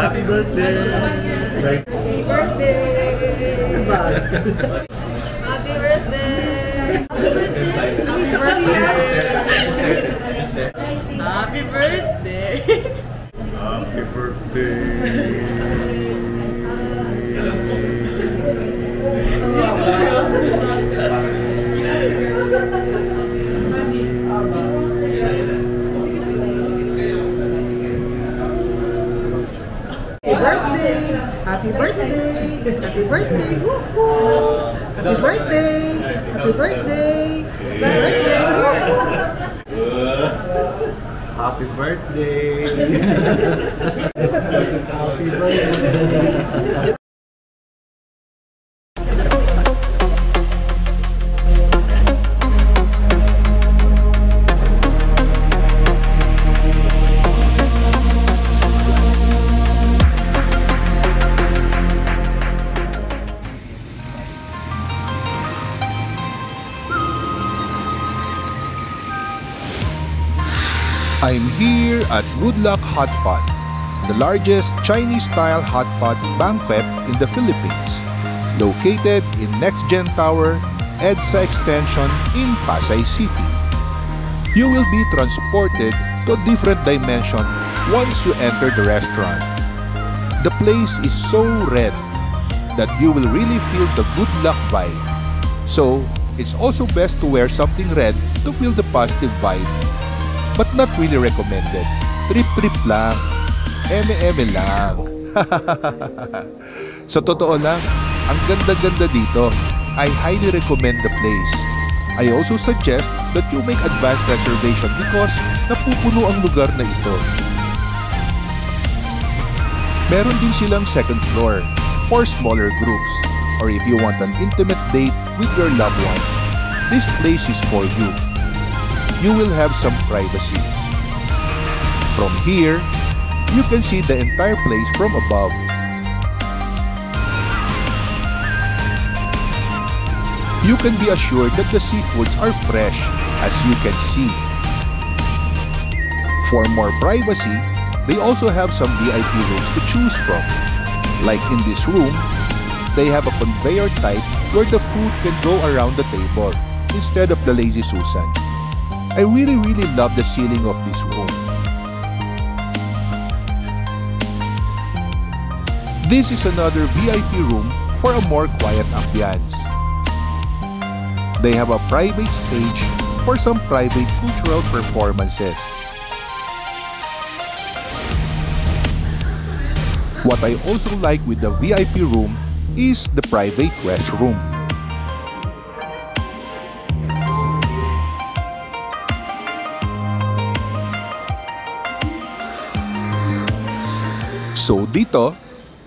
Happy birthday! Happy birthday! Happy birthday! Happy birthday! Happy birthday! Happy birthday! Happy birthday! Woo-hoo! Happy birthday! Happy birthday! Happy birthday! Happy birthday! Happy birthday! I'm here at Good Luck Hot Pot, the largest Chinese-style hot pot banquet in the Philippines, located in Next Gen Tower, EDSA Extension in Pasay City. You will be transported to a different dimension once you enter the restaurant. The place is so red that you will really feel the good luck vibe. So, it's also best to wear something red to feel the positive vibe. But not really recommended. Trip-trip lang. Eme-eme lang. Sa totoo lang, ang ganda-ganda dito. I highly recommend the place. I also suggest that you make advance reservation because napupuno ang lugar na ito. Meron din silang second floor for smaller groups, or if you want an intimate date with your loved one, this place is for you. You will have some privacy. From here, you can see the entire place from above. You can be assured that the seafoods are fresh, as you can see. For more privacy, they also have some VIP rooms to choose from. Like in this room, they have a conveyor type where the food can go around the table instead of the Lazy Susan. I really love the ceiling of this room. This is another VIP room for a more quiet ambiance. They have a private stage for some private cultural performances. What I also like with the VIP room is the private restroom. So dito,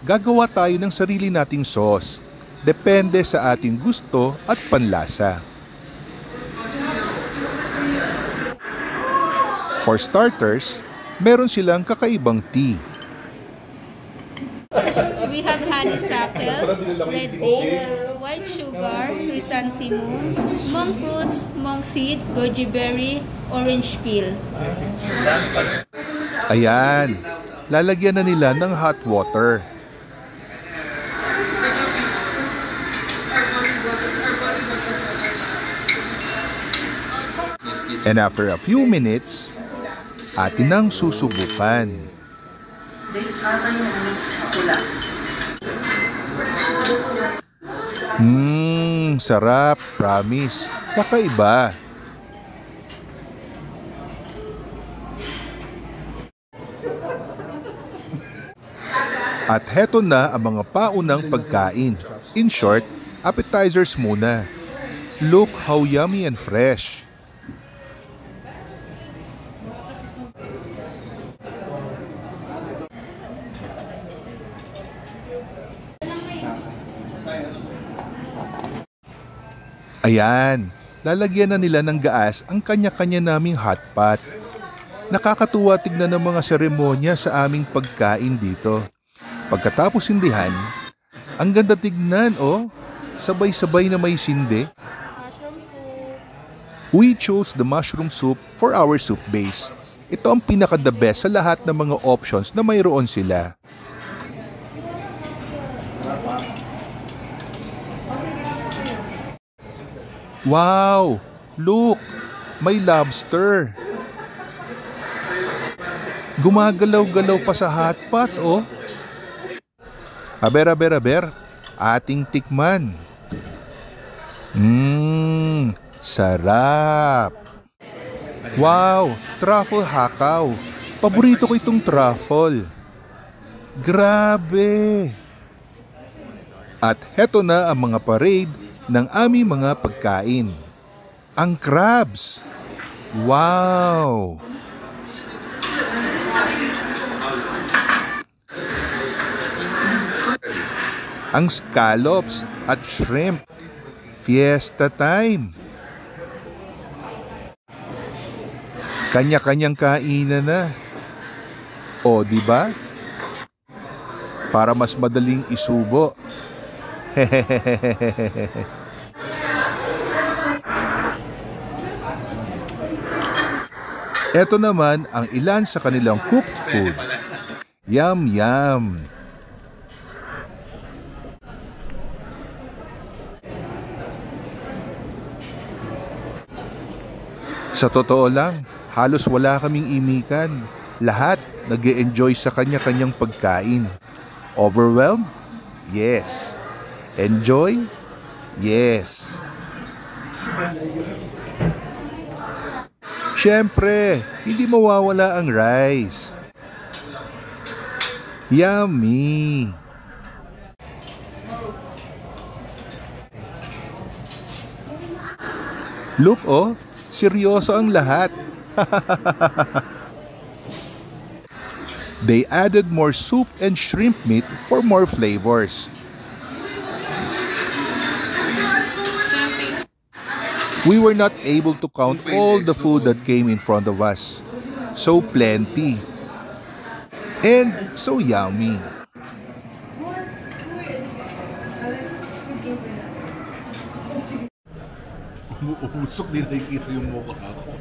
gagawa tayo ng sarili nating sauce. Depende sa ating gusto at panlasa. For starters, meron silang kakaibang tea. We have honeysuckle, red dates, white sugar, chrysanthemum, monk fruits, monk seed, goji berry, orange peel. Ayan, lalagyan na nila ng hot water. And after a few minutes, atin nang susubukan. Sarap, promise. Kakaiba. At heto na ang mga paunang pagkain. In short, appetizers muna. Look how yummy and fresh. Ayan, lalagyan na nila ng gaas ang kanya-kanya naming hot pot. Nakakatuwa tignan ng mga seremonya sa aming pagkain dito. Pagkatapos sindihan, ang ganda tignan, oh. Sabay-sabay na may sindi. We chose the mushroom soup for our soup base. Ito ang pinaka-the best sa lahat ng mga options na mayroon sila. Wow! Look! May lobster! Gumagalaw-galaw pa sa hotpot, oh! Aber, ating tikman. Sarap! Wow! Truffle hakaw! Paborito ko itong truffle. Grabe! At heto na ang mga parade ng aming mga pagkain. Ang crabs! Wow! Ang scallops at shrimp. Fiesta time! Kanya-kanyang kainan na. O, di ba? Para mas madaling isubo. Ito naman ang ilan sa kanilang cooked food. Yum, yum! Sa totoo lang, halos wala kaming imikan. Lahat nag-e-enjoy sa kanya-kanyang pagkain. Overwhelmed? Yes. Enjoy? Yes. Siyempre, hindi mawawala ang rice. Yummy! Look, oh! Seryoso ang lahat. They added more soup and shrimp meat for more flavors. We were not able to count all the food that came in front of us. So plenty. And so yummy. Umuusok, din nakikita yung mukha ko.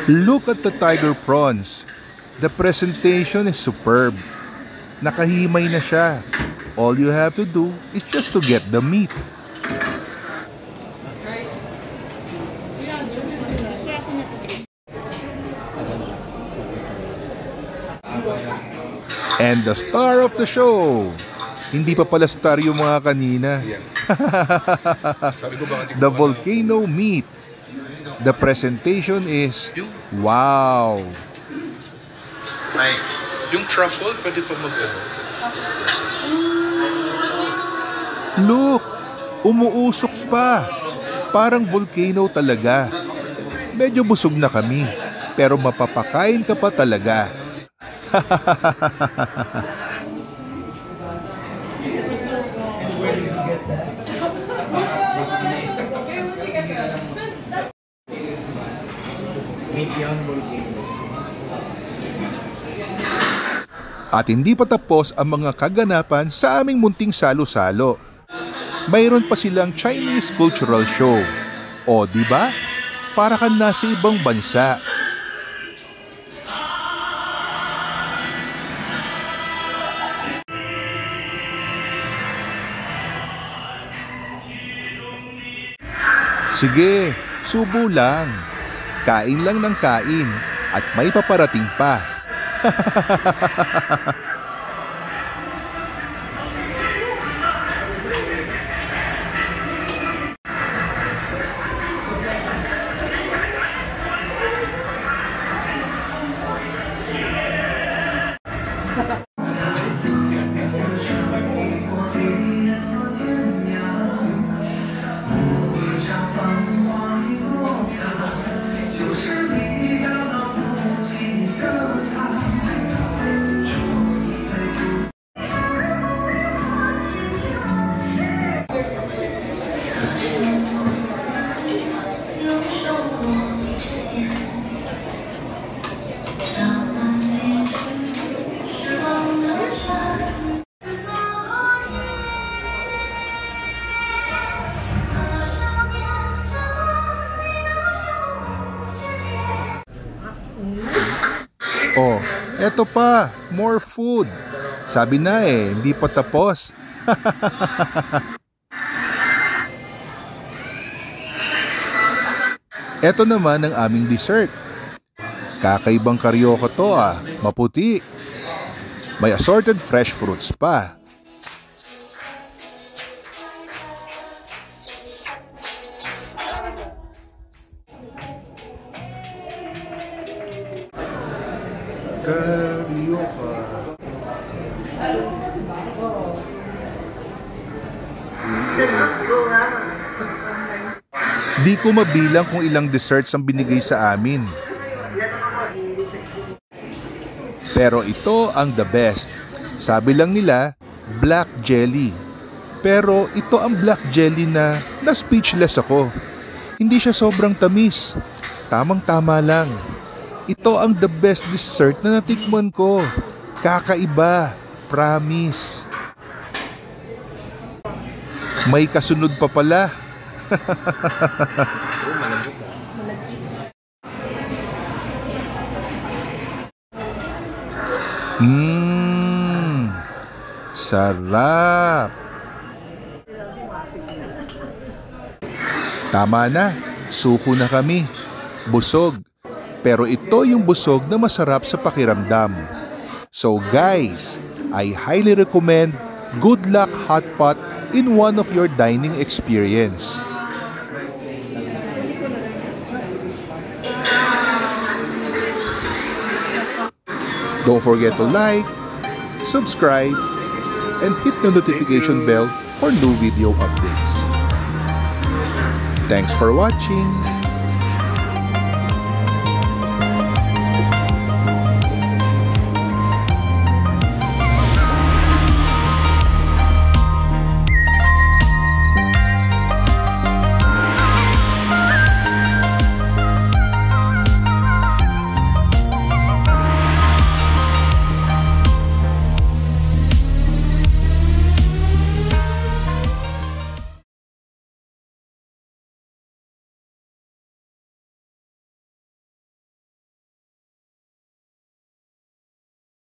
Look at the tiger prawns. The presentation is superb. Nakahimay na siya. All you have to do is just to get the meat. And the star of the show. Hindi pa pala star yung mga kanina. The volcano meat. The presentation is wow. Ay, yung truffle, pwede pa mag-ano. Look, umuusok pa. Parang volcano talaga. Medyo busog na kami, pero mapapakain ka pa talaga. At hindi pa tapos ang mga kaganapan sa aming munting salo-salo. Mayroon pa silang Chinese cultural show. O, di ba? Para kang nasa ibang bansa. Sige, subo lang. Kain lang ng kain at may paparating pa. Oh, eto pa, more food. Sabi na eh, hindi pa tapos. Eto naman ang aming dessert. Kakaibang karyoka to ah, maputi. May assorted fresh fruits pa. Karyoka. Di ko mabilang kung ilang desserts ang binigay sa amin. Pero ito ang the best. Sabi lang nila, black jelly. Pero ito ang black jelly na speechless ako. Hindi siya sobrang tamis. Tamang-tama lang. Ito ang the best dessert na natikman ko. Kakaiba. Promise. May kasunod pa pala. Sarap. Tama na, suko na kami. Busog. Pero ito yung busog na masarap sa pakiramdam. So guys, I highly recommend Good Luck Hot Pot in one of your dining experience. Don't forget to like, subscribe, and hit the notification bell for new video updates. Thanks for watching!